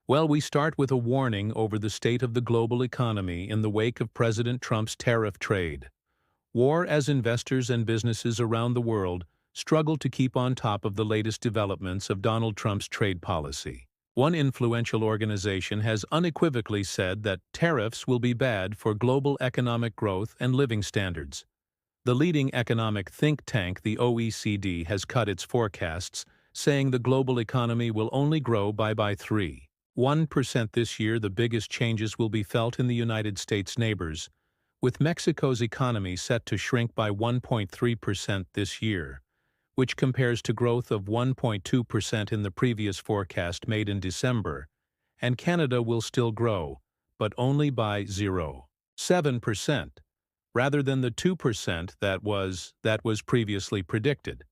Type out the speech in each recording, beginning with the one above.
Well, we start with a warning over the state of the global economy in the wake of President Trump's tariff trade war as investors and businesses around the world struggle to keep on top of the latest developments of Donald Trump's trade policy. One influential organization has unequivocally said that tariffs will be bad for global economic growth and living standards. The leading economic think tank, the OECD, has cut its forecasts, saying the global economy will only grow by 1% this year. The biggest changes will be felt in the United States neighbors, with Mexico's economy set to shrink by 1.3% this year, which compares to growth of 1.2% in the previous forecast made in December, and Canada will still grow, but only by 0.7%, rather than the 2% that was previously predicted.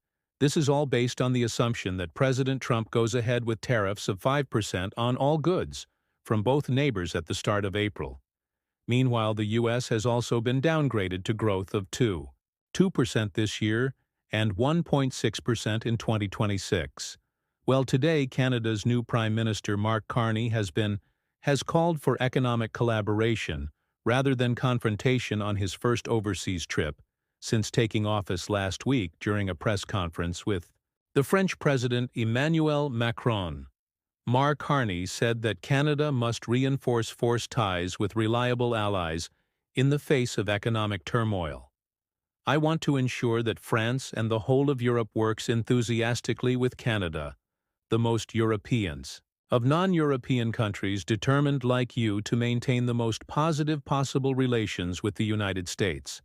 This is all based on the assumption that President Trump goes ahead with tariffs of 5% on all goods from both neighbors at the start of April. Meanwhile, the U.S. has also been downgraded to growth of 2% this year and 1.6% in 2026. Well, today, Canada's new Prime Minister Mark Carney has called for economic collaboration rather than confrontation on his first overseas trip since taking office last week during a press conference with the French President Emmanuel Macron. Mark Carney said that Canada must reinforce force ties with reliable allies in the face of economic turmoil. I want to ensure that France and the whole of Europe works enthusiastically with Canada, the most Europeans of non-European countries determined like you to maintain the most positive possible relations with the United States.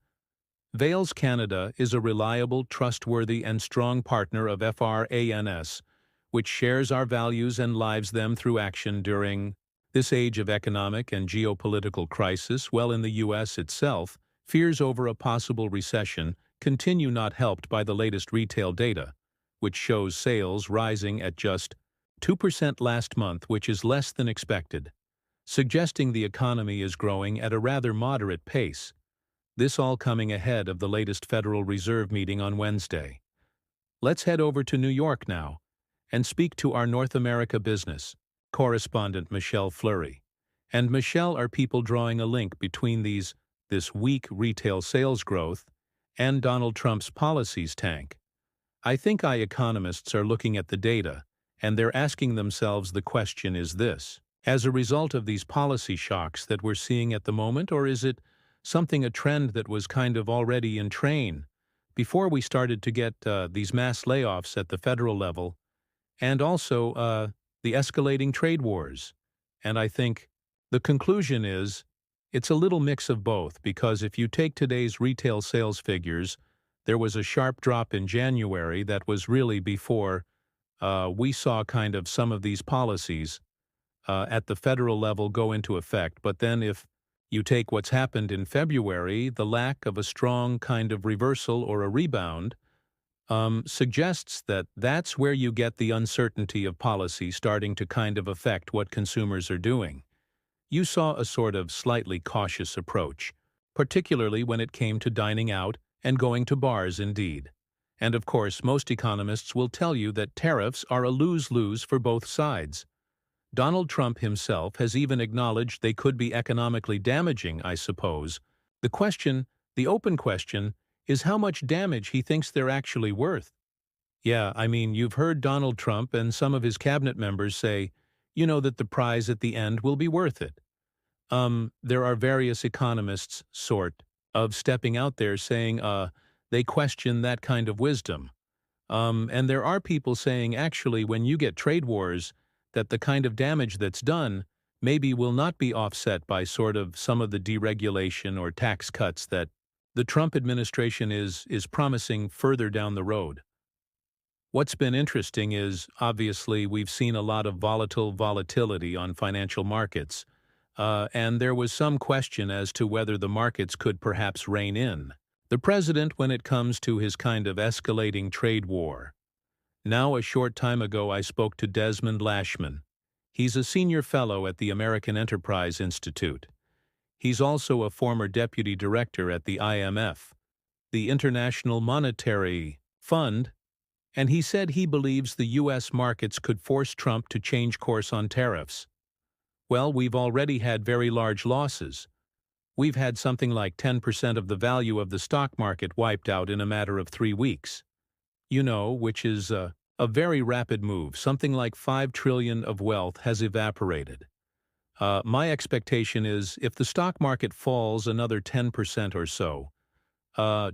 Vales Canada is a reliable, trustworthy, and strong partner of France, which shares our values and lives them through action during this age of economic and geopolitical crisis. Well, in the U.S. itself, fears over a possible recession continue, not helped by the latest retail data, which shows sales rising at just 2% last month, which is less than expected, suggesting the economy is growing at a rather moderate pace. This all coming ahead of the latest Federal Reserve meeting on Wednesday. Let's head over to New York now and speak to our North America business correspondent Michelle Fleury. And Michelle, are people drawing a link between this weak retail sales growth and Donald Trump's policies tank? I think economists are looking at the data, and they're asking themselves the question, is this as a result of these policy shocks that we're seeing at the moment, or is it a trend that was kind of already in train before we started to get these mass layoffs at the federal level, and also the escalating trade wars? And I think the conclusion is it's a little mix of both, because if you take today's retail sales figures, there was a sharp drop in January that was really before we saw kind of some of these policies at the federal level go into effect. But then if you take what's happened in February, the lack of a strong kind of reversal or a rebound suggests that that's where you get the uncertainty of policy starting to kind of affect what consumers are doing. You saw a sort of slightly cautious approach, particularly when it came to dining out and going to bars indeed. And of course, most economists will tell you that tariffs are a lose-lose for both sides. Donald Trump himself has even acknowledged they could be economically damaging, I suppose. The open question, is how much damage he thinks they're actually worth. Yeah, I mean, you've heard Donald Trump and some of his cabinet members say, that the prize at the end will be worth it. There are various economists sort of stepping out there saying they question that kind of wisdom. And there are people saying, actually, when you get trade wars, that the kind of damage that's done maybe will not be offset by sort of some of the deregulation or tax cuts that the Trump administration is promising further down the road. What's been interesting is, obviously, we've seen a lot of volatility on financial markets, and there was some question as to whether the markets could perhaps rein in the president when it comes to his kind of escalating trade war. Now, a short time ago, I spoke to Desmond Lashman. He's a senior fellow at the American Enterprise Institute. He's also a former deputy director at the IMF, the International Monetary Fund, and he said he believes the U.S. markets could force Trump to change course on tariffs. Well, we've already had very large losses. We've had something like 10% of the value of the stock market wiped out in a matter of 3 weeks. Which is a very rapid move. Something like 5 trillion of wealth has evaporated. My expectation is if the stock market falls another 10% or so,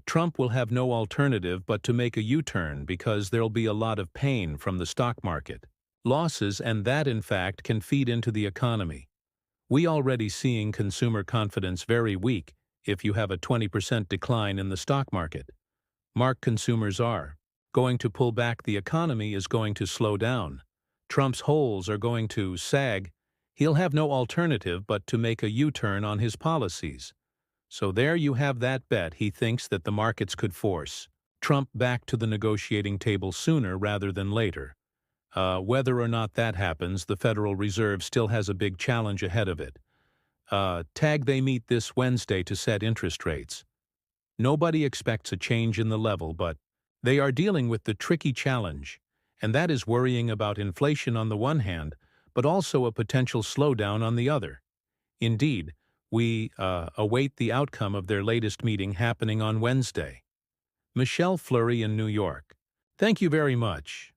Trump will have no alternative but to make a U-turn because there'll be a lot of pain from the stock market. Losses, and that in fact can feed into the economy. We already seeing consumer confidence very weak if you have a 20% decline in the stock market. Mark consumers are going to pull back, the economy is going to slow down. Trump's holes are going to sag. He'll have no alternative but to make a U-turn on his policies. So there you have that bet he thinks that the markets could force Trump back to the negotiating table sooner rather than later. Whether or not that happens, the Federal Reserve still has a big challenge ahead of it. They meet this Wednesday to set interest rates. Nobody expects a change in the level, but they are dealing with the tricky challenge, and that is worrying about inflation on the one hand, but also a potential slowdown on the other. Indeed, we await the outcome of their latest meeting happening on Wednesday. Michelle Fleury in New York. Thank you very much.